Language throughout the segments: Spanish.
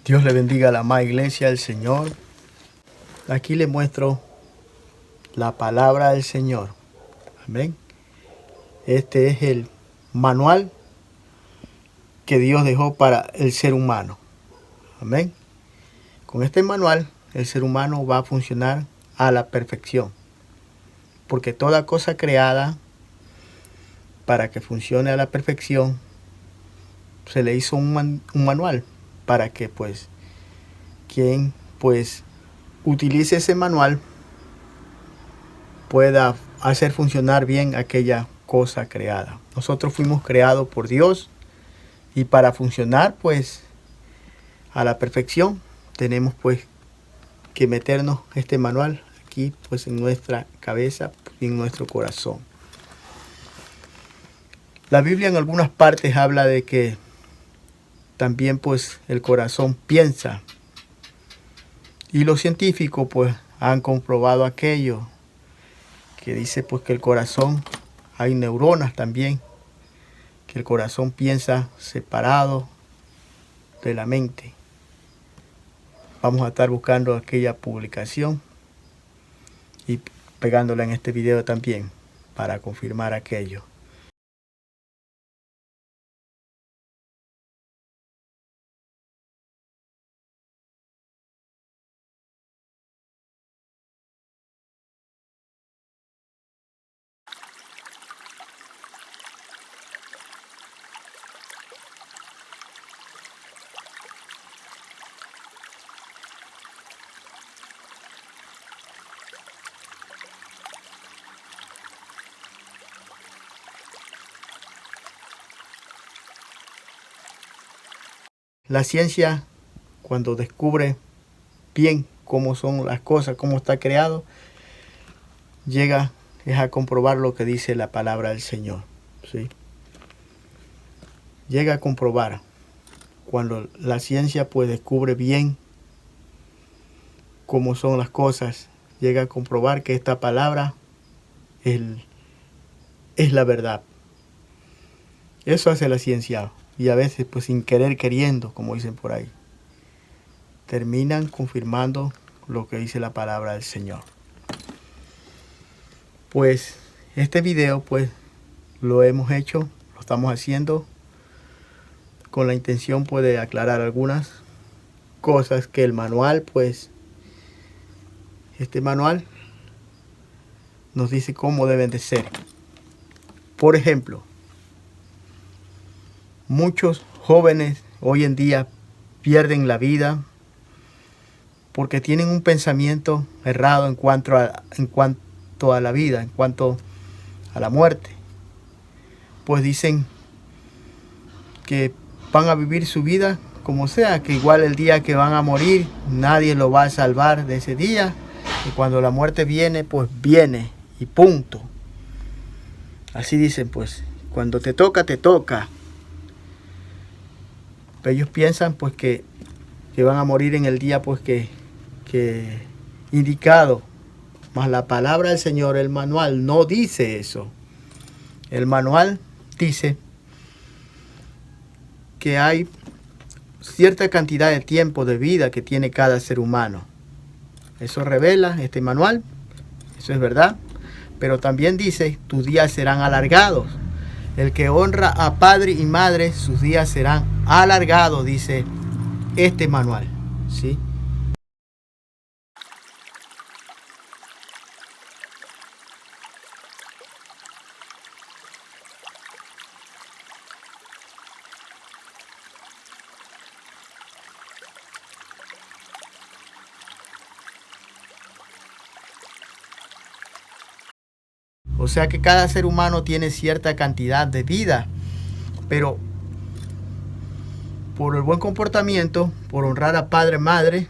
Dios le bendiga a la amada iglesia del Señor. Aquí le muestro la palabra del Señor. Amén. Este es el manual que Dios dejó para el ser humano. Amén. Con este manual el ser humano va a funcionar a la perfección. Porque toda cosa creada para que funcione a la perfección se le hizo un manual para que quien utilice ese manual pueda hacer funcionar bien aquella cosa creada. Nosotros fuimos creados por Dios y para funcionar a la perfección tenemos que meternos este manual aquí en nuestra cabeza y en nuestro corazón. La Biblia en algunas partes habla de que también el corazón piensa, y los científicos han comprobado aquello que dice que el corazón, hay neuronas también, que el corazón piensa separado de la mente. Vamos a estar buscando aquella publicación y pegándola en este video también para confirmar aquello. La ciencia, cuando descubre bien cómo son las cosas, cómo está creado, llega a comprobar lo que dice la palabra del Señor. ¿Sí? Llega a comprobar cuando la ciencia descubre bien cómo son las cosas, llega a comprobar que esta palabra es la verdad. Eso hace la ciencia. Y a veces, sin querer queriendo, como dicen por ahí, terminan confirmando lo que dice la palabra del Señor. Este video, lo hemos hecho, lo estamos haciendo con la intención, de aclarar algunas cosas que el manual, este manual nos dice cómo deben de ser. Por ejemplo, muchos jóvenes hoy en día pierden la vida porque tienen un pensamiento errado en cuanto a la vida, en cuanto a la muerte. Dicen que van a vivir su vida como sea, que igual el día que van a morir nadie lo va a salvar de ese día, y cuando la muerte viene, viene y punto. Así dicen, cuando te toca, te toca. Ellos piensan que van a morir en el día que indicado. Mas la palabra del Señor, el manual, no dice eso. El manual dice que hay cierta cantidad de tiempo de vida que tiene cada ser humano. Eso revela este manual, eso es verdad. Pero también dice, tus días serán alargados. El que honra a padre y madre, sus días serán alargados, dice este manual. ¿Sí? O sea que cada ser humano tiene cierta cantidad de vida, pero por el buen comportamiento, por honrar a padre y madre,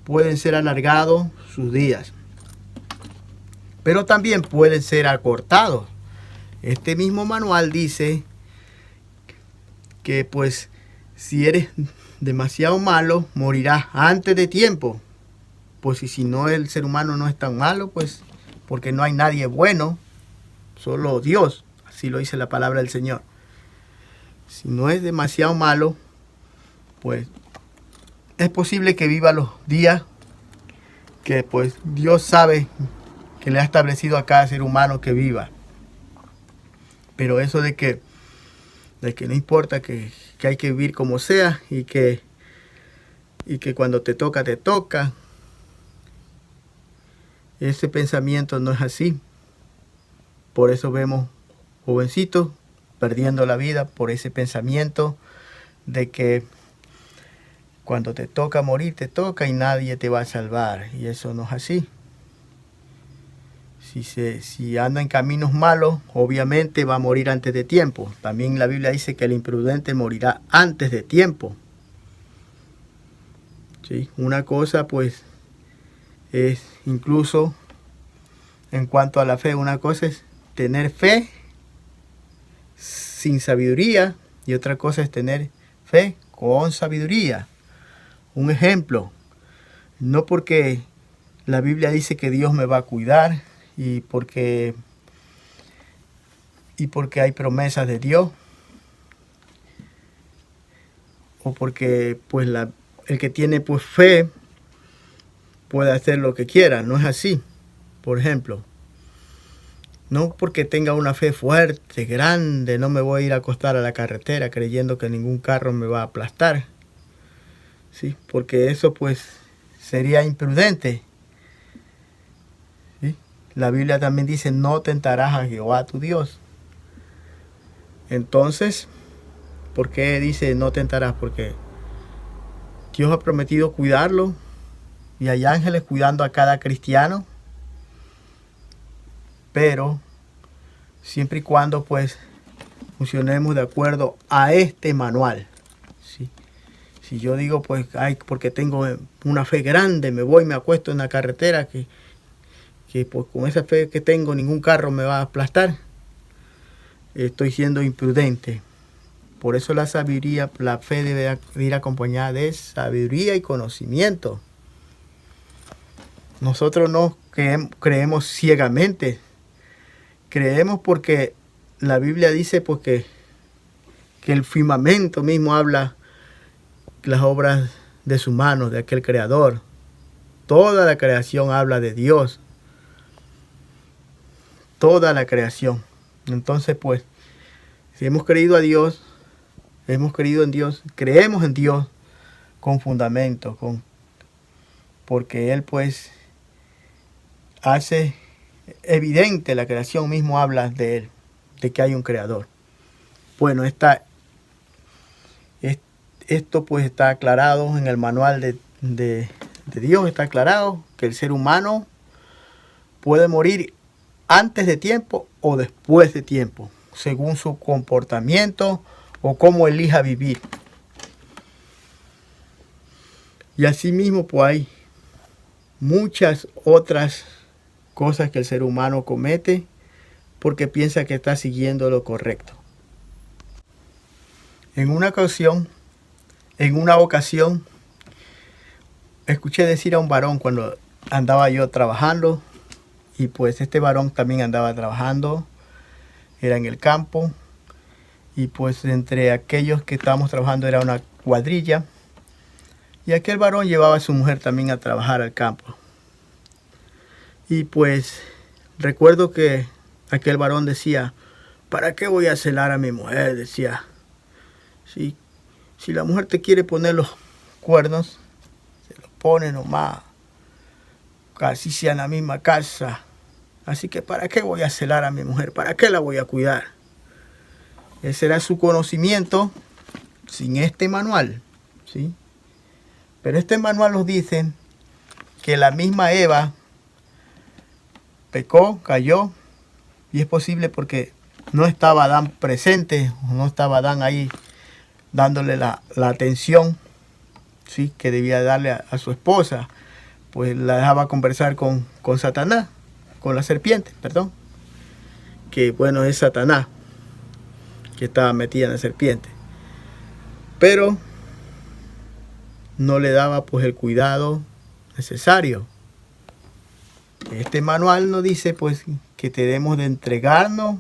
pueden ser alargados sus días. Pero también pueden ser acortados. Este mismo manual dice que si eres demasiado malo, morirás antes de tiempo. Y si no, el ser humano no es tan malo, porque no hay nadie bueno, solo Dios. Así lo dice la palabra del Señor. Si no es demasiado malo, es posible que viva los días que pues Dios sabe que le ha establecido a cada ser humano que viva. Pero eso de que no importa, que hay que vivir como sea y que cuando te toca, te toca. Ese pensamiento no es así. Por eso vemos jovencitos perdiendo la vida por ese pensamiento de que cuando te toca morir, te toca y nadie te va a salvar. Y eso no es así. Si anda en caminos malos, obviamente va a morir antes de tiempo. También la Biblia dice que el imprudente morirá antes de tiempo. ¿Sí? Una cosa pues es incluso en cuanto a la fe, una cosa es tener fe sin sabiduría y otra cosa es tener fe con sabiduría. Un ejemplo, no porque la Biblia dice que Dios me va a cuidar y porque hay promesas de Dios o porque pues el que tiene pues fe puede hacer lo que quiera. No es así. Por ejemplo, no porque tenga una fe fuerte, grande, no me voy a ir a acostar a la carretera creyendo que ningún carro me va a aplastar. ¿Sí? Porque eso pues sería imprudente. ¿Sí? La Biblia también dice, no tentarás a Jehová tu Dios. Entonces, ¿por qué dice no tentarás? Porque Dios ha prometido cuidarlo y hay ángeles cuidando a cada cristiano. Pero siempre y cuando pues funcionemos de acuerdo a este manual. ¿Sí? Si yo digo pues porque tengo una fe grande, me acuesto en la carretera que pues con esa fe que tengo ningún carro me va a aplastar, estoy siendo imprudente. Por eso la sabiduría, la fe debe ir acompañada de sabiduría y conocimiento. Nosotros no creemos ciegamente. Creemos porque la Biblia dice porque que el firmamento mismo habla las obras de sus manos, de aquel creador. Toda la creación habla de Dios. Toda la creación. Entonces, pues, si hemos creído a Dios, hemos creído en Dios, creemos en Dios con fundamento, porque Él, pues, hace evidente, la creación mismo habla de Él, de que hay un creador. Bueno, esto pues está aclarado en el manual de Dios, está aclarado que el ser humano puede morir antes de tiempo o después de tiempo, según su comportamiento o cómo elija vivir. Y asimismo pues hay muchas otras cosas que el ser humano comete porque piensa que está siguiendo lo correcto. En una ocasión, escuché decir a un varón cuando andaba yo trabajando, y pues este varón también andaba trabajando, era en el campo, y pues entre aquellos que estábamos trabajando era una cuadrilla, y aquel varón llevaba a su mujer también a trabajar al campo. Y pues recuerdo que aquel varón decía, ¿para qué voy a celar a mi mujer? Decía, si la mujer te quiere poner los cuernos, se los pone nomás, casi sea en la misma casa. Así que ¿para qué voy a celar a mi mujer? ¿Para qué la voy a cuidar? Ese era su conocimiento sin este manual, ¿sí? Pero este manual nos dice que la misma Eva pecó, cayó, y es posible porque no estaba Adán presente, no estaba Adán ahí dándole la atención, ¿sí?, que debía darle a su esposa, pues la dejaba conversar con Satanás, con la serpiente, perdón, que bueno, es Satanás que estaba metida en la serpiente, pero no le daba pues el cuidado necesario. Este manual nos dice pues que debemos de entregarnos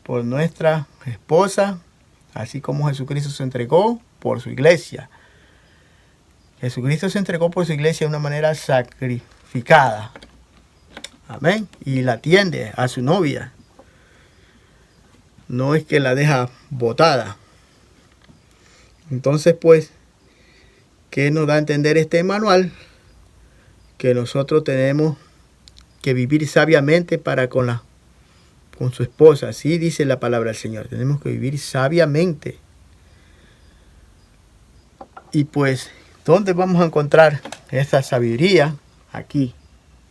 por nuestra esposa, así como Jesucristo se entregó por su iglesia. Jesucristo se entregó por su iglesia de una manera sacrificada. Amén. Y la atiende a su novia. No es que la deja botada. Entonces, pues, ¿qué nos da a entender este manual? Que nosotros tenemos que vivir sabiamente para con su esposa. Así dice la palabra del Señor. Tenemos que vivir sabiamente. Y pues, ¿dónde vamos a encontrar esta sabiduría? Aquí,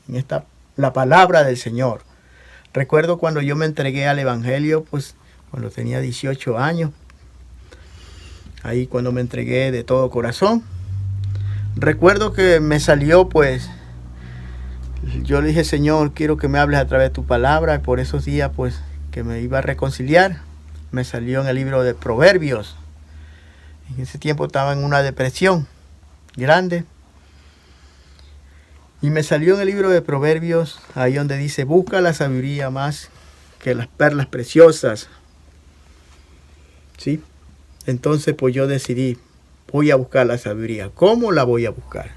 en la palabra del Señor. Recuerdo cuando yo me entregué al Evangelio, pues cuando tenía 18 años. Ahí cuando me entregué de todo corazón. Recuerdo que me salió, pues, yo le dije, Señor, quiero que me hables a través de tu palabra. Y por esos días, pues, que me iba a reconciliar, me salió en el libro de Proverbios. En ese tiempo estaba en una depresión grande. Y me salió en el libro de Proverbios, ahí donde dice, busca la sabiduría más que las perlas preciosas. ¿Sí? Entonces, pues yo decidí, voy a buscar la sabiduría. ¿Cómo la voy a buscar?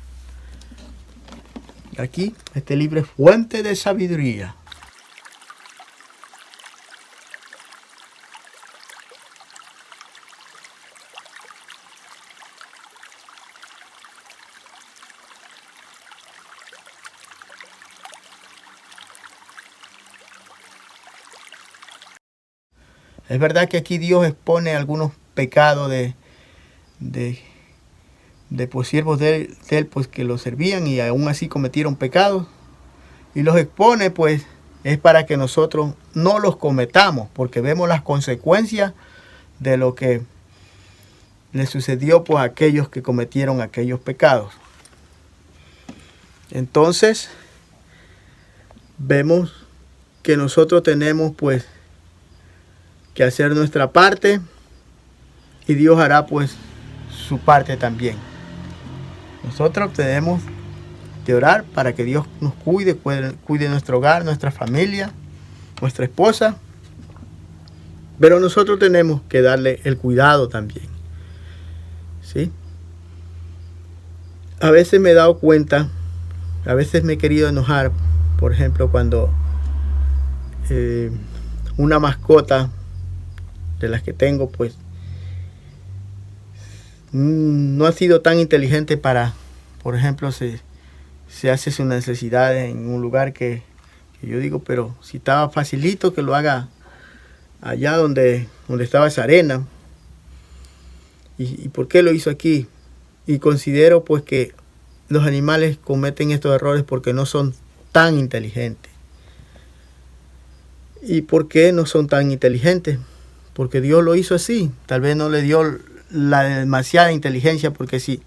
Aquí, este libro es fuente de sabiduría. Es verdad que aquí Dios expone algunos pecados de pues, siervos de él, pues, que lo servían y aún así cometieron pecados. Y los expone, pues, es para que nosotros no los cometamos, porque vemos las consecuencias de lo que le sucedió, pues, a aquellos que cometieron aquellos pecados. Entonces, vemos que nosotros tenemos, pues, que hacer nuestra parte y Dios hará, pues, su parte también. Nosotros tenemos que orar para que Dios nos cuide nuestro hogar, nuestra familia, nuestra esposa. Pero nosotros tenemos que darle el cuidado también. ¿Sí? A veces me he dado cuenta, a veces me he querido enojar, por ejemplo, cuando una mascota de las que tengo, pues, no ha sido tan inteligente para, por ejemplo, se hace sus necesidades en un lugar que yo digo, pero si estaba facilito que lo haga allá donde estaba esa arena. ¿Y por qué lo hizo aquí? Y considero, pues, que los animales cometen estos errores porque no son tan inteligentes. ¿Y por qué no son tan inteligentes? Porque Dios lo hizo así. Tal vez no le dio la demasiada inteligencia, porque si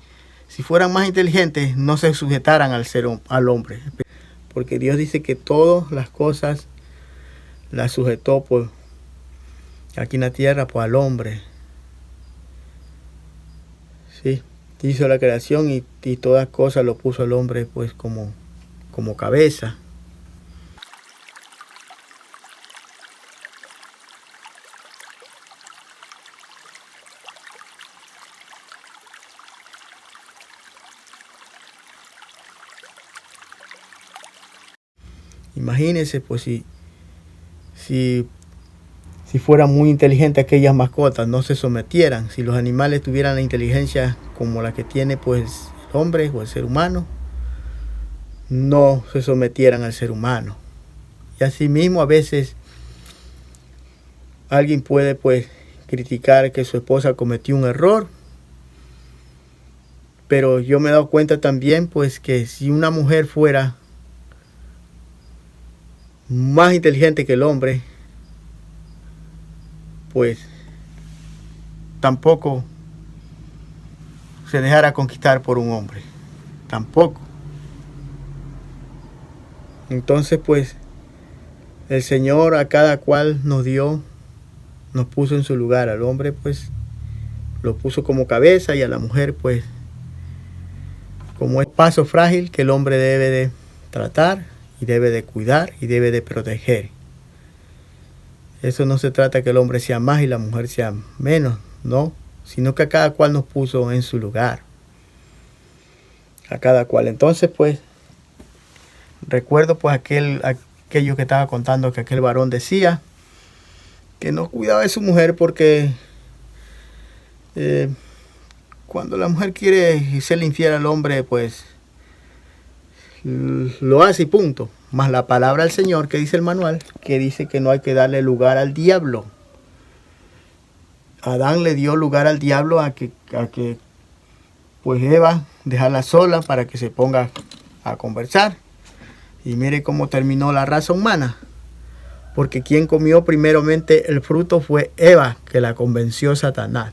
fueran más inteligentes no se sujetaran al hombre. Porque Dios dice que todas las cosas las sujetó, pues, aquí en la tierra, pues, al hombre. Sí, hizo la creación y todas cosas lo puso al hombre, pues, como cabeza. Imagínense, pues, si fueran muy inteligentes aquellas mascotas, no se sometieran. Si los animales tuvieran la inteligencia como la que tiene, pues, el hombre o el ser humano, no se sometieran al ser humano. Y asimismo, a veces alguien puede, pues, criticar que su esposa cometió un error. Pero yo me he dado cuenta también, pues, que si una mujer fuera más inteligente que el hombre, pues tampoco se dejara conquistar por un hombre. Tampoco. Entonces, pues, el Señor a cada cual nos puso en su lugar. Al hombre, pues, lo puso como cabeza, y a la mujer, pues, como espacio frágil que el hombre debe de tratar y debe de cuidar y debe de proteger. Eso no se trata que el hombre sea más y la mujer sea menos, no, sino que a cada cual nos puso en su lugar. a cada cual. Entonces, pues, recuerdo pues aquello que estaba contando, que aquel varón decía que no cuidaba de su mujer porque cuando la mujer quiere serle infiel al hombre, pues lo hace y punto. Más la palabra del Señor, que dice el manual, que dice que no hay que darle lugar al diablo. Adán le dio lugar al diablo a que pues Eva dejarla sola para que se ponga a conversar. Y mire cómo terminó la raza humana. Porque quien comió primeramente el fruto fue Eva, que la convenció Satanás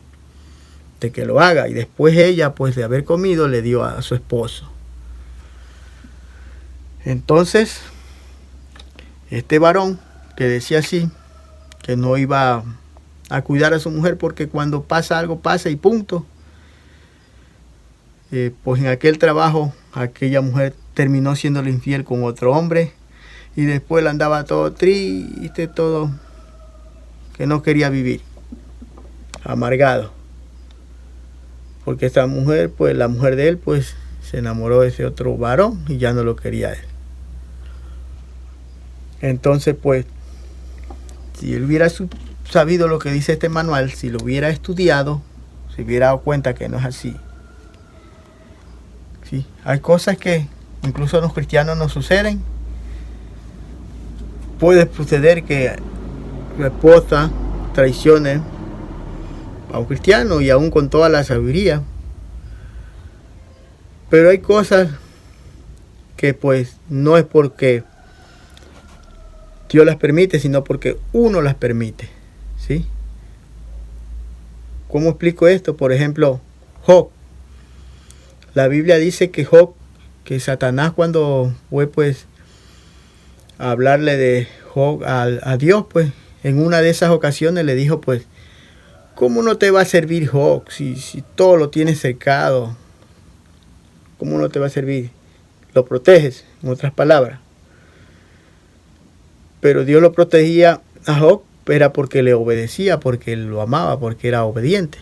de que lo haga. Y después ella, pues de haber comido, le dio a su esposo. Entonces, este varón que decía así, que no iba a cuidar a su mujer porque cuando pasa algo, pasa y punto. Pues en aquel trabajo, aquella mujer terminó siendo infiel con otro hombre. Y después él andaba todo triste, todo, que no quería vivir, amargado. Porque esta mujer, pues la mujer de él, pues se enamoró de ese otro varón y ya no lo quería él. Entonces, pues, si él hubiera sabido lo que dice este manual, si lo hubiera estudiado, se hubiera dado cuenta que no es así. Sí, hay cosas que incluso a los cristianos nos suceden. Puede suceder que la esposa traicione a un cristiano y aún con toda la sabiduría. Pero hay cosas que pues no es porque Dios las permite, sino porque uno las permite. ¿Sí? ¿Cómo explico esto? Por ejemplo, Job. La Biblia dice que Job, que Satanás cuando fue pues a hablarle de Job a Dios, pues en una de esas ocasiones le dijo pues, ¿cómo no te va a servir Job si todo lo tienes cercado? ¿Cómo no te va a servir? Lo proteges, en otras palabras. Pero Dios lo protegía a Job, era porque le obedecía, porque él lo amaba, porque era obediente.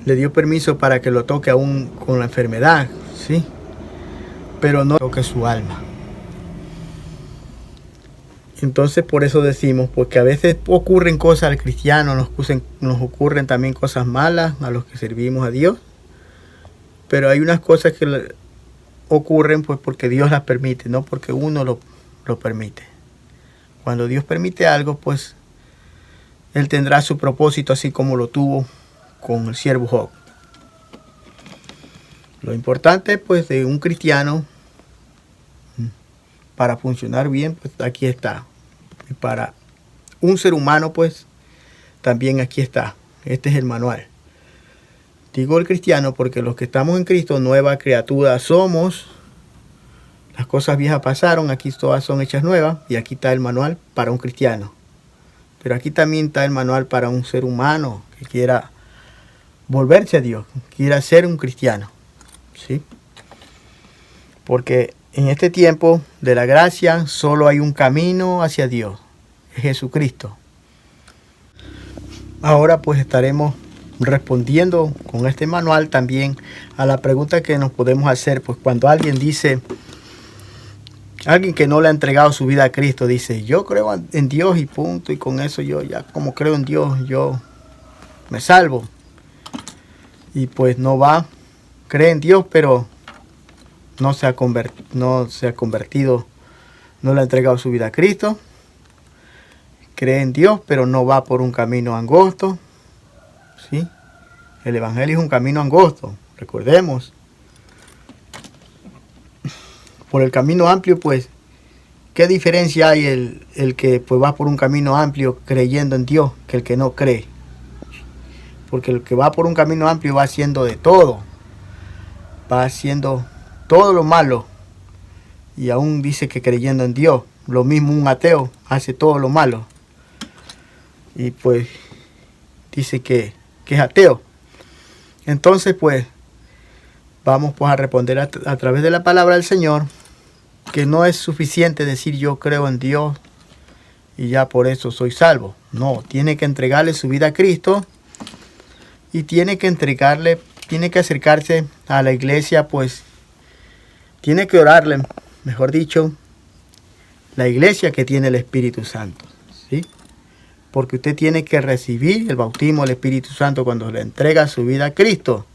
Le dio permiso para que lo toque aún con la enfermedad, ¿sí? Pero no toque su alma. Entonces por eso decimos, porque a veces ocurren cosas al cristiano, nos ocurren también cosas malas a los que servimos a Dios. Pero hay unas cosas que ocurren pues porque Dios las permite, no porque uno lo permite. Cuando Dios permite algo, pues Él tendrá su propósito, así como lo tuvo con el siervo Job. Lo importante pues de un cristiano para funcionar bien, pues aquí está. Y para un ser humano, pues también aquí está. Este es el manual. Digo el cristiano porque los que estamos en Cristo, nueva criatura somos. Las cosas viejas pasaron, aquí todas son hechas nuevas. Y aquí está el manual para un cristiano. Pero aquí también está el manual para un ser humano que quiera volverse a Dios, quiera ser un cristiano. ¿Sí? Porque en este tiempo de la gracia solo hay un camino hacia Dios, es Jesucristo. Ahora pues estaremos respondiendo con este manual también a la pregunta que nos podemos hacer, pues cuando alguien que no le ha entregado su vida a Cristo, dice, yo creo en Dios y punto, y con eso yo ya como creo en Dios, yo me salvo. Y pues cree en Dios, pero no se ha convertido, no le ha entregado su vida a Cristo. Cree en Dios, pero no va por un camino angosto. ¿Sí? El evangelio es un camino angosto, recordemos. Por el camino amplio, pues, ¿qué diferencia hay el que pues va por un camino amplio creyendo en Dios que el que no cree? Porque el que va por un camino amplio va haciendo de todo. Va haciendo todo lo malo. Y aún dice que creyendo en Dios. Lo mismo un ateo hace todo lo malo. Y pues dice que es ateo. Entonces pues vamos pues a responder a través de la palabra del Señor. Que no es suficiente decir yo creo en Dios y ya por eso soy salvo. No, tiene que entregarle su vida a Cristo. Y tiene que entregarle tiene que acercarse a la iglesia, pues tiene que orarle, mejor dicho, la iglesia que tiene el Espíritu Santo, ¿sí? Porque usted tiene que recibir el bautismo del Espíritu Santo cuando le entrega su vida a Cristo.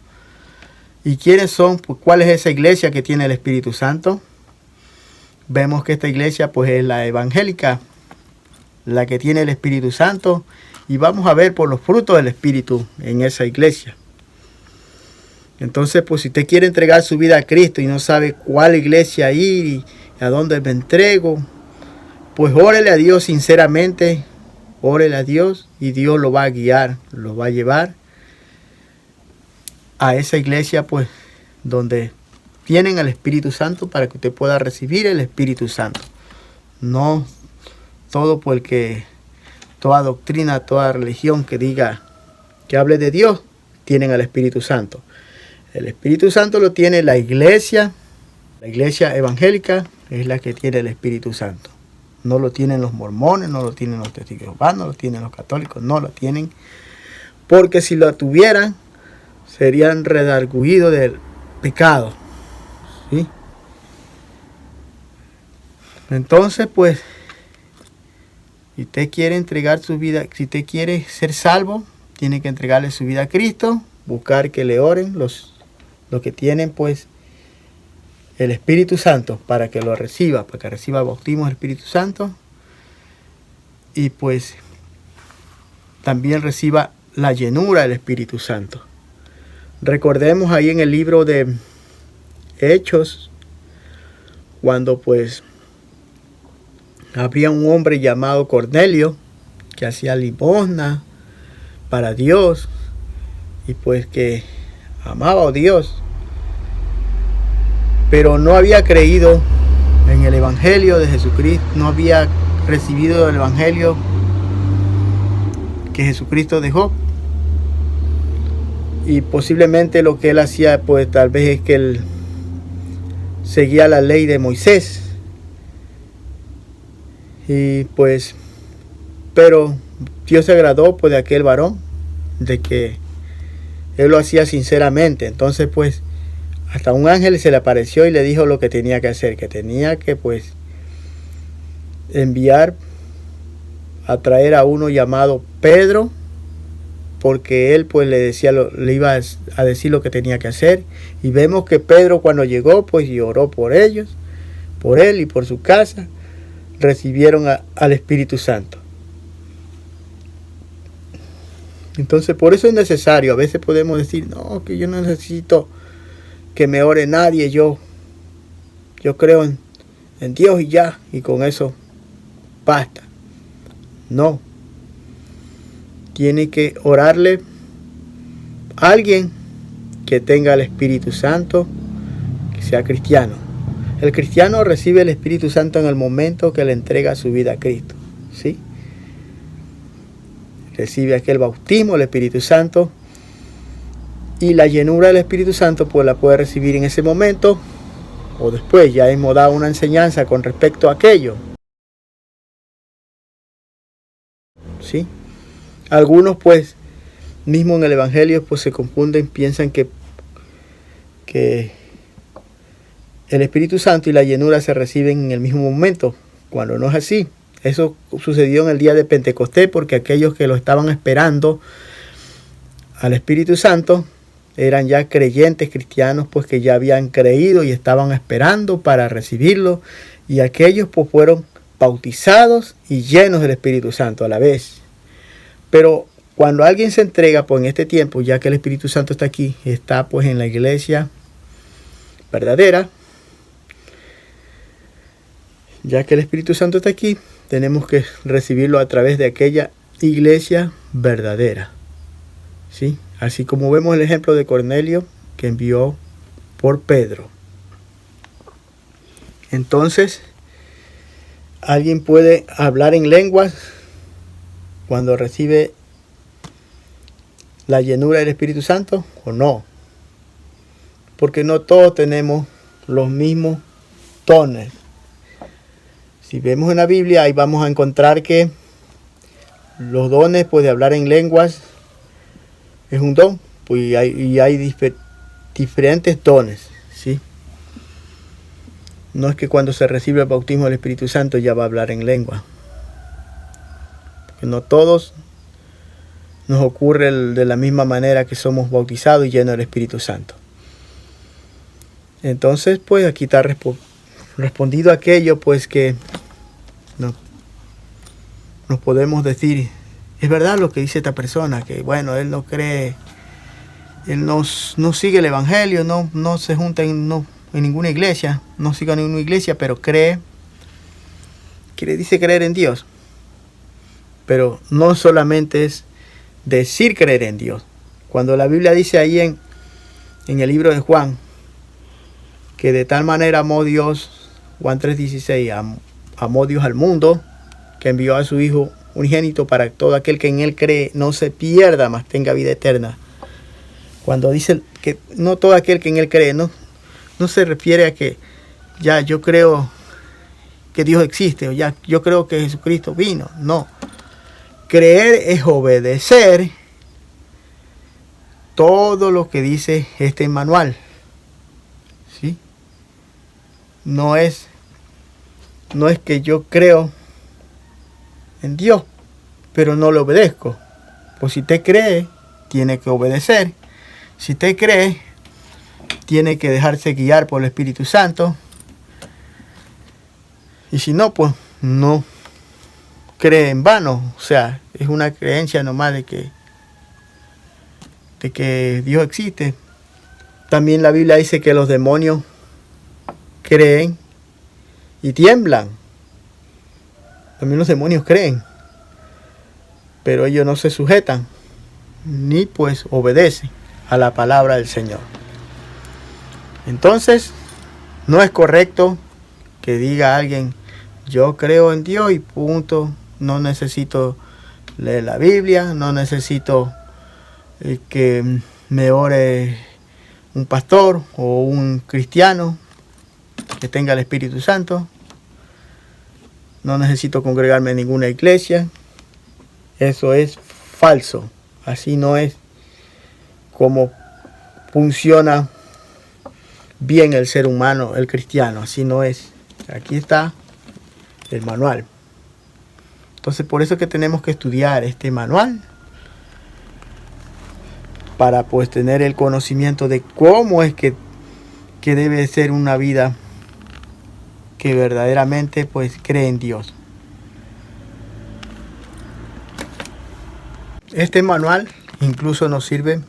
¿Y quiénes son? Pues, ¿cuál es esa iglesia que tiene el Espíritu Santo? Vemos que esta iglesia pues es la evangélica, la que tiene el Espíritu Santo, y vamos a ver por los frutos del Espíritu en esa iglesia. Entonces, pues si usted quiere entregar su vida a Cristo y no sabe cuál iglesia ir y a dónde me entrego, pues órele a Dios sinceramente, órele a Dios y Dios lo va a guiar, lo va a llevar a esa iglesia pues donde tienen el Espíritu Santo para que usted pueda recibir el Espíritu Santo. No todo porque toda doctrina, toda religión que diga, que hable de Dios, tienen el Espíritu Santo. El Espíritu Santo lo tiene la iglesia evangélica es la que tiene el Espíritu Santo. No lo tienen los mormones, no lo tienen los testigos de Jehová, no lo tienen los católicos, no lo tienen. Porque si lo tuvieran, serían redarguidos del pecado, ¿sí? Entonces, pues, si usted quiere entregar su vida, si usted quiere ser salvo, tiene que entregarle su vida a Cristo, buscar que le oren los que tienen, pues, el Espíritu Santo para que lo reciba, para que reciba el bautismo del Espíritu Santo y, pues, también reciba la llenura del Espíritu Santo. Recordemos ahí en el libro de Hechos, cuando pues había un hombre llamado Cornelio que hacía limosna para Dios y pues que amaba a Dios, pero no había creído en el Evangelio de Jesucristo, no había recibido el Evangelio que Jesucristo dejó. Y posiblemente lo que él hacía, pues tal vez es que él seguía la ley de Moisés. Y pues, pero Dios se agradó pues de aquel varón, de que él lo hacía sinceramente. Entonces pues, hasta un ángel se le apareció y le dijo lo que tenía que hacer, que tenía que pues enviar a traer a uno llamado Pedro, porque él pues le iba a decir lo que tenía que hacer. Y vemos que Pedro cuando llegó pues lloró por ellos, por él y por su casa, recibieron al Espíritu Santo. Entonces por eso es necesario, a veces podemos decir, no, que yo no necesito que me ore nadie, yo creo en Dios y ya, y con eso basta. No. Tiene que orarle a alguien que tenga el Espíritu Santo, que sea cristiano. El cristiano recibe el Espíritu Santo en el momento que le entrega su vida a Cristo, ¿sí? Recibe aquel bautismo del Espíritu Santo y la llenura del Espíritu Santo pues la puede recibir en ese momento o después. Ya hemos dado una enseñanza con respecto a aquello, ¿sí? Algunos pues mismo en el Evangelio pues se confunden, piensan que el Espíritu Santo y la llenura se reciben en el mismo momento, cuando no es así. Eso sucedió en el día de Pentecostés, porque aquellos que lo estaban esperando al Espíritu Santo eran ya creyentes cristianos, pues que ya habían creído y estaban esperando para recibirlo, y aquellos pues fueron bautizados y llenos del Espíritu Santo a la vez. Pero cuando alguien se entrega, pues en este tiempo, ya que el Espíritu Santo está aquí, está pues en la iglesia verdadera, ya que el Espíritu Santo está aquí, tenemos que recibirlo a través de aquella iglesia verdadera, ¿sí? Así como vemos el ejemplo de Cornelio que envió por Pedro. Entonces, ¿alguien puede hablar en lenguas cuando recibe la llenura del Espíritu Santo o no? Porque no todos tenemos los mismos dones. Si vemos en la Biblia, ahí vamos a encontrar que los dones pues, de hablar en lenguas es un don. pues, y hay diferentes dones, ¿sí? No es que cuando se recibe el bautismo del Espíritu Santo ya va a hablar en lengua. Porque no todos nos ocurre de la misma manera que somos bautizados y llenos del Espíritu Santo. Entonces, pues aquí está respondido aquello, pues que nos podemos decir, es verdad lo que dice esta persona, que bueno, él no cree, él no sigue el Evangelio, no se junta en ninguna iglesia, no sigue en ninguna iglesia, pero dice creer en Dios. Pero no solamente es decir creer en Dios. Cuando la Biblia dice ahí en el libro de Juan, que de tal manera amó Dios, Juan 3:16, amó Dios al mundo, que envió a su Hijo unigénito para que todo aquel que en Él cree no se pierda, mas tenga vida eterna. Cuando dice que no todo aquel que en Él cree, no se refiere a que ya yo creo que Dios existe, o ya yo creo que Jesucristo vino. No. Creer es obedecer todo lo que dice este manual. ¿Sí? No es que yo creo en Dios, pero no le obedezco. Pues si usted cree, tiene que obedecer. Si usted cree, tiene que dejarse guiar por el Espíritu Santo. Y si no, pues no cree en vano. O sea, es una creencia nomás de que Dios existe. También la Biblia dice que los demonios creen y tiemblan. También los demonios creen, pero ellos no se sujetan, ni pues obedecen a la palabra del Señor. Entonces, no es correcto que diga alguien, yo creo en Dios y punto, no necesito leer la Biblia, no necesito que me ore un pastor o un cristiano que tenga el Espíritu Santo. No necesito congregarme en ninguna iglesia. Eso es falso. Así no es como funciona bien el ser humano, el cristiano. Así no es. Aquí está el manual. Entonces por eso es que tenemos que estudiar este manual, para pues tener el conocimiento de cómo es que debe ser una vida que verdaderamente pues cree en Dios. Este manual incluso nos sirve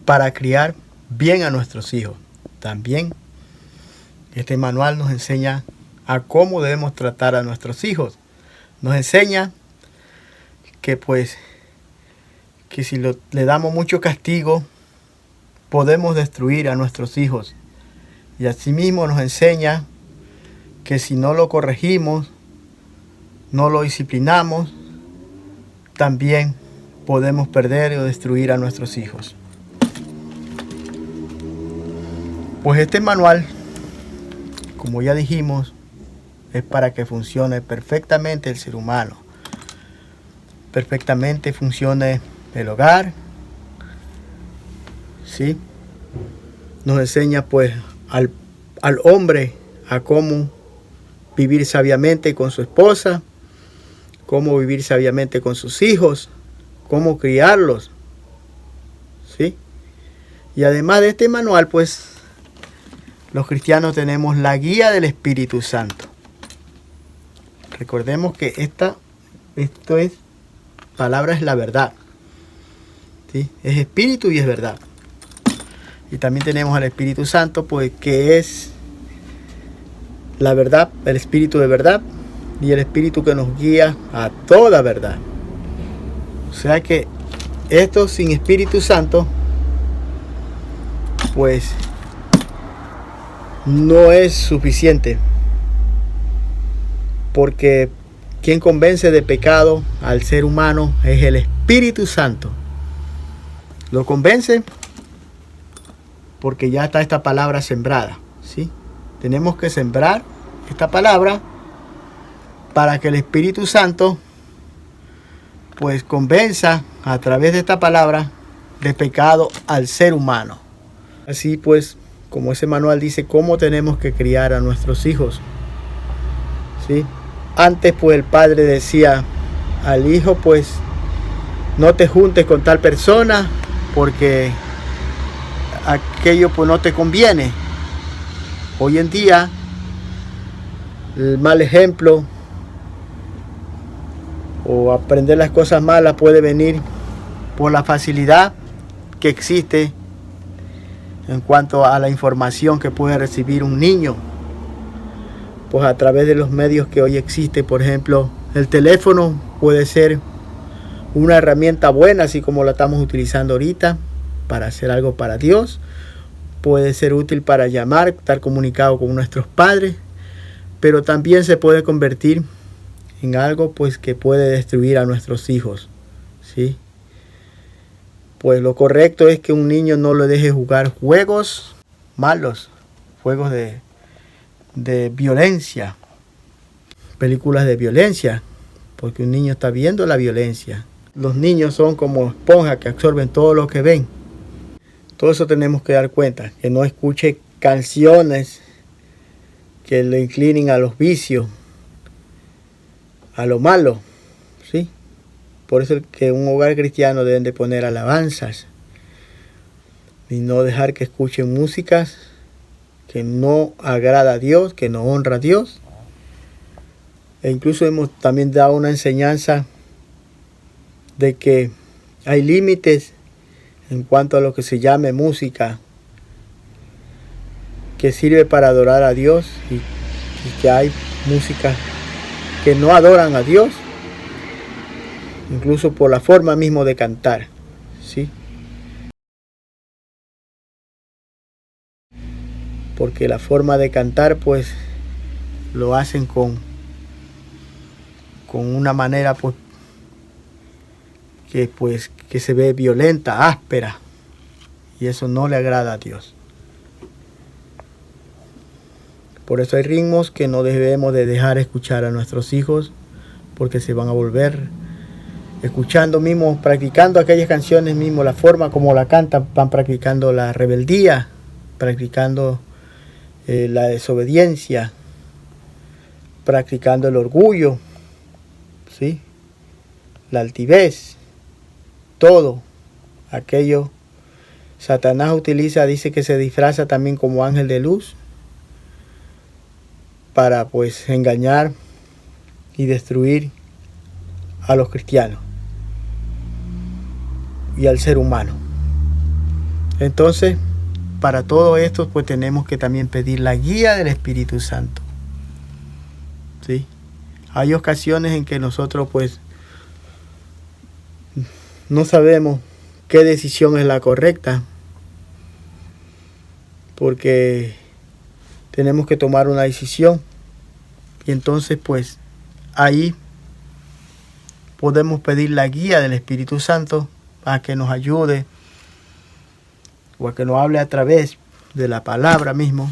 para criar bien a nuestros hijos. También este manual nos enseña a cómo debemos tratar a nuestros hijos. Nos enseña que pues que si le damos mucho castigo, podemos destruir a nuestros hijos. Y asimismo nos enseña que si no lo corregimos, no lo disciplinamos, también podemos perder o destruir a nuestros hijos. Pues este manual, como ya dijimos, es para que funcione perfectamente el ser humano. Perfectamente funcione el hogar. ¿Sí? Nos enseña pues al hombre a cómo vivir sabiamente con su esposa, cómo vivir sabiamente con sus hijos, cómo criarlos. ¿Sí? Y además de este manual, pues, los cristianos tenemos la guía del Espíritu Santo. Recordemos que palabra es la verdad. ¿Sí? Es espíritu y es verdad. Y también tenemos al Espíritu Santo, pues, que es la verdad, el Espíritu de verdad, y el Espíritu que nos guía a toda verdad. O sea que esto sin Espíritu Santo, pues, no es suficiente. Porque quien convence de pecado al ser humano es el Espíritu Santo. Lo convence porque ya está esta palabra sembrada, ¿sí? Tenemos que sembrar esta palabra para que el Espíritu Santo pues convenza a través de esta palabra de pecado al ser humano. Así pues, como ese manual dice, cómo tenemos que criar a nuestros hijos. ¿Sí? Antes pues el padre decía al hijo, pues no te juntes con tal persona porque aquello pues no te conviene. Hoy en día el mal ejemplo o aprender las cosas malas puede venir por la facilidad que existe en cuanto a la información que puede recibir un niño, pues a través de los medios que hoy existe. Por ejemplo, el teléfono puede ser una herramienta buena, así como la estamos utilizando ahorita para hacer algo para Dios. Puede ser útil para llamar, estar comunicado con nuestros padres, pero también se puede convertir en algo pues que puede destruir a nuestros hijos, ¿sí? Pues lo correcto es que un niño no le deje jugar juegos malos, juegos de violencia, películas de violencia, porque un niño está viendo la violencia. Los niños son como esponjas que absorben todo lo que ven. Todo eso tenemos que dar cuenta, que no escuche canciones que le inclinen a los vicios, a lo malo, ¿sí? Por eso que un hogar cristiano deben de poner alabanzas y no dejar que escuchen músicas que no agrada a Dios, que no honra a Dios. E incluso hemos también dado una enseñanza de que hay límites en cuanto a lo que se llame música que sirve para adorar a Dios y que hay música que no adoran a Dios, incluso por la forma mismo de cantar, ¿sí? Porque la forma de cantar pues lo hacen con una manera pues que se ve violenta, áspera, y eso no le agrada a Dios. Por eso hay ritmos que no debemos de dejar escuchar a nuestros hijos, porque se van a volver escuchando mismo, practicando aquellas canciones mismo, la forma como la cantan, van practicando la rebeldía, practicando la desobediencia, practicando el orgullo, ¿sí? La altivez, todo aquello. Satanás utiliza, dice que se disfraza también como ángel de luz para pues engañar y destruir a los cristianos y al ser humano. Entonces, para todo esto pues tenemos que también pedir la guía del Espíritu Santo, ¿sí? Hay ocasiones en que nosotros pues no sabemos qué decisión es la correcta, porque tenemos que tomar una decisión y entonces pues ahí podemos pedir la guía del Espíritu Santo a que nos ayude o a que nos hable a través de la palabra mismo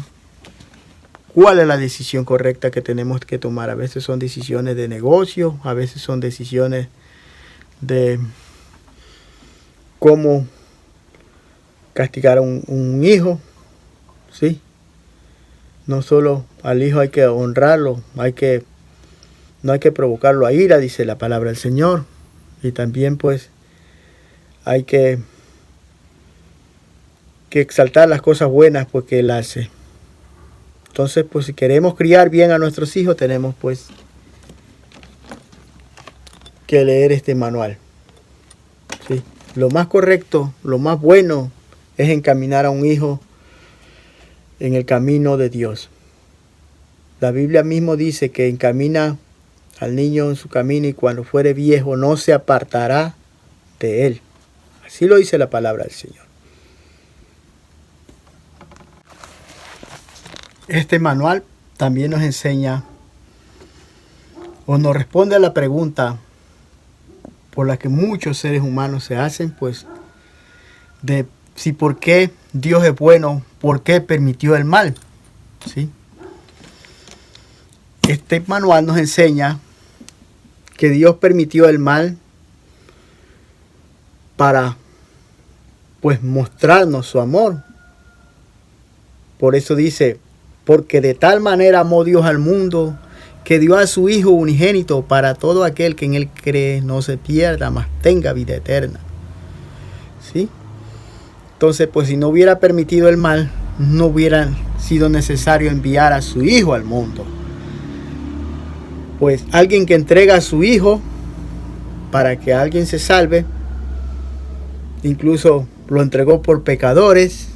cuál es la decisión correcta que tenemos que tomar. A veces son decisiones de negocio, a veces son decisiones de cómo castigar a un hijo, ¿sí? No solo al hijo hay que honrarlo, no hay que provocarlo a ira, dice la palabra del Señor. Y también pues hay que exaltar las cosas buenas pues que Él hace. Entonces pues si queremos criar bien a nuestros hijos tenemos pues que leer este manual, ¿sí? Lo más correcto, lo más bueno es encaminar a un hijo en el camino de Dios. La Biblia mismo dice que encamina al niño en su camino y cuando fuere viejo no se apartará de él. Así lo dice la palabra del Señor. Este manual también nos enseña o nos responde a la pregunta por la que muchos seres humanos se hacen, pues, de si por qué Dios es bueno, por qué permitió el mal, ¿sí? Este manual nos enseña que Dios permitió el mal para pues mostrarnos su amor. Por eso dice, porque de tal manera amó Dios al mundo, que dio a su Hijo unigénito para todo aquel que en Él cree no se pierda, mas tenga vida eterna. ¿Sí? Entonces, pues si no hubiera permitido el mal, no hubiera sido necesario enviar a su Hijo al mundo. Pues alguien que entrega a su Hijo para que alguien se salve, incluso lo entregó por pecadores,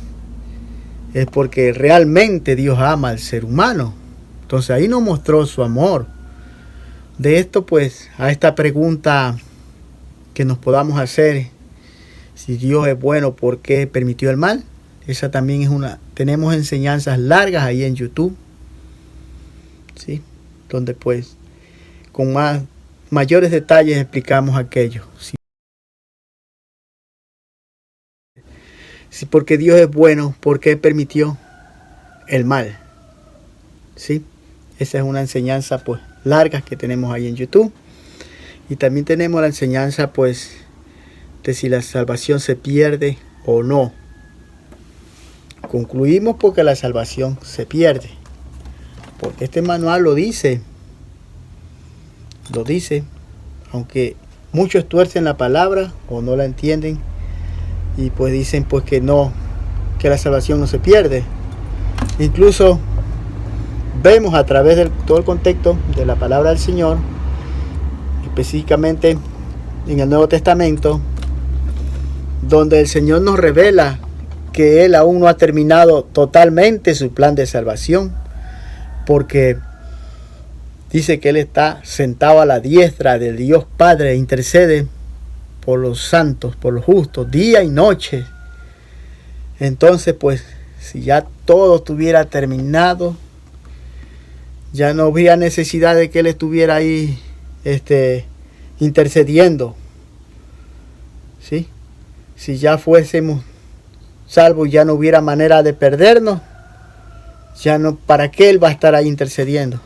es porque realmente Dios ama al ser humano. Entonces ahí nos mostró su amor. De esto, pues, a esta pregunta que nos podamos hacer, si Dios es bueno, ¿por qué permitió el mal? Esa también es una, tenemos enseñanzas largas ahí en YouTube, ¿sí? Donde pues con mayores detalles explicamos aquello. Si porque Dios es bueno, ¿por qué permitió el mal? ¿Sí? Esa es una enseñanza pues larga que tenemos ahí en YouTube. Y también tenemos la enseñanza pues de si la salvación se pierde o no. Concluimos porque la salvación se pierde. Porque este manual lo dice. Lo dice. Aunque muchos tuercen la palabra o no la entienden. Y pues dicen pues que no, que la salvación no se pierde. Incluso vemos a través de todo el contexto de la palabra del Señor, específicamente en el Nuevo Testamento, donde el Señor nos revela que Él aún no ha terminado totalmente su plan de salvación, porque dice que Él está sentado a la diestra del Dios Padre e intercede por los santos, por los justos, día y noche. Entonces, pues, si ya todo estuviera terminado, ya no habría necesidad de que Él estuviera ahí intercediendo. ¿Sí? Si ya fuésemos salvos, ya no hubiera manera de perdernos. Ya no, ¿para qué Él va a estar ahí intercediendo?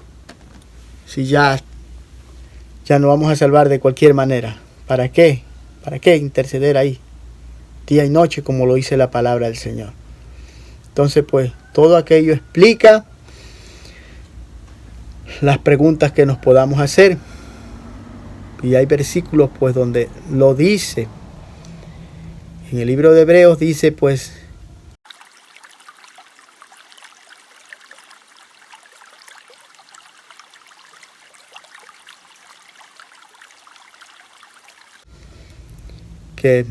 Si ya nos vamos a salvar de cualquier manera. ¿Para qué? ¿Para qué interceder ahí? Día y noche, como lo dice la palabra del Señor. Entonces, pues, todo aquello explica las preguntas que nos podamos hacer. Y hay versículos, pues, donde lo dice. En el libro de Hebreos dice, pues, que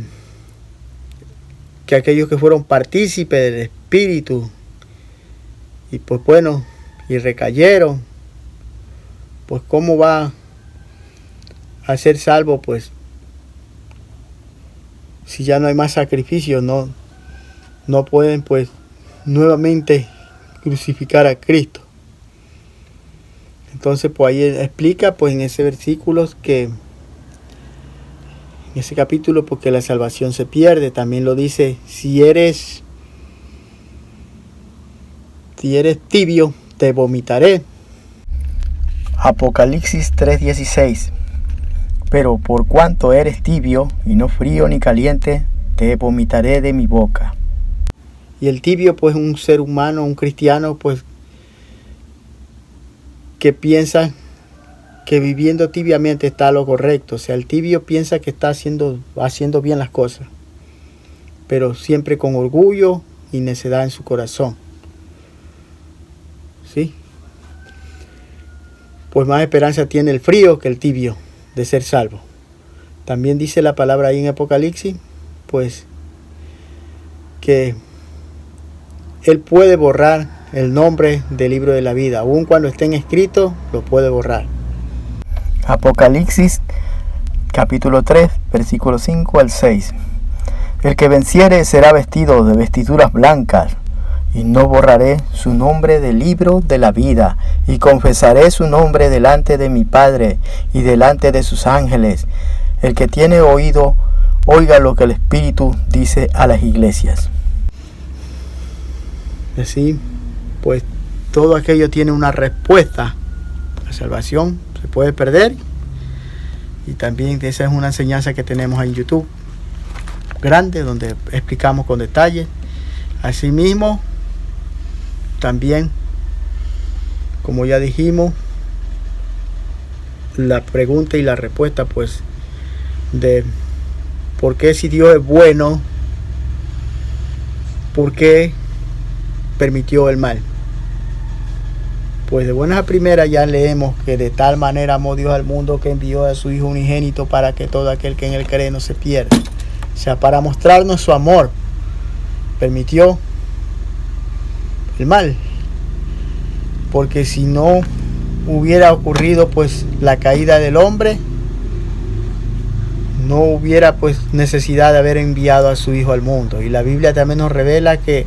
aquellos que fueron partícipes del Espíritu y pues bueno, y recayeron, pues cómo va a ser salvo, pues si ya no hay más sacrificio, no pueden pues nuevamente crucificar a Cristo. Entonces pues ahí explica pues en ese versículo que en ese capítulo porque la salvación se pierde. También lo dice, si eres tibio, te vomitaré. Apocalipsis 3:16. Pero por cuanto eres tibio y no frío ni caliente, te vomitaré de mi boca. Y el tibio pues un ser humano, un cristiano pues que piensa que viviendo tibiamente está lo correcto. O sea, el tibio piensa que está haciendo bien las cosas, pero siempre con orgullo y necedad en su corazón. ¿Sí? Pues más esperanza tiene el frío que el tibio de ser salvo. También dice la palabra ahí en Apocalipsis, pues, que Él puede borrar el nombre del libro de la vida. Aun cuando estén escritos, lo puede borrar. Apocalipsis capítulo 3, versículo 5 al 6. El que venciere será vestido de vestiduras blancas, y no borraré su nombre del libro de la vida, y confesaré su nombre delante de mi Padre y delante de sus ángeles. El que tiene oído, oiga lo que el Espíritu dice a las iglesias. Así, pues todo aquello tiene una respuesta. La salvación se puede perder, y también esa es una enseñanza que tenemos en YouTube. grande donde explicamos con detalle. Asimismo, también, como ya dijimos, la pregunta y la respuesta, pues, de por qué, si Dios es bueno, por qué permitió el mal. Pues de buenas a primeras ya leemos que de tal manera amó Dios al mundo que envió a su Hijo unigénito para que todo aquel que en él cree no se pierda. O sea, para mostrarnos su amor, permitió el mal. Porque si no hubiera ocurrido pues la caída del hombre, no hubiera pues necesidad de haber enviado a su Hijo al mundo. Y la Biblia también nos revela que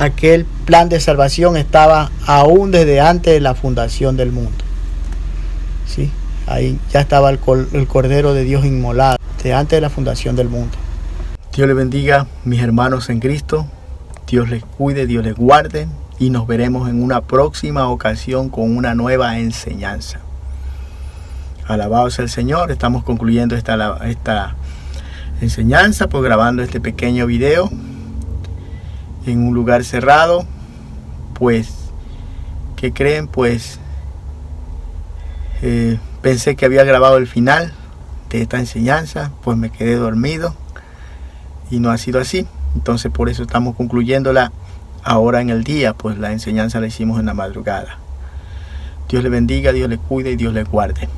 aquel plan de salvación estaba aún desde antes de la fundación del mundo. ¿Sí? Ahí ya estaba el Cordero de Dios inmolado, desde antes de la fundación del mundo. Dios les bendiga, mis hermanos en Cristo. Dios les cuide, Dios les guarde. Y nos veremos en una próxima ocasión con una nueva enseñanza. Alabado sea el Señor. Estamos concluyendo esta enseñanza, pues grabando este pequeño video en un lugar cerrado. Pues, ¿qué creen? Pues pensé que había grabado el final de esta enseñanza, pues me quedé dormido y no ha sido así. Entonces por eso estamos concluyéndola ahora en el día, pues la enseñanza la hicimos en la madrugada. Dios le bendiga, Dios le cuide y Dios le guarde.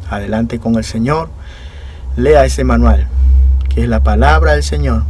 Adelante con el Señor. Lea ese manual, que es la palabra del Señor.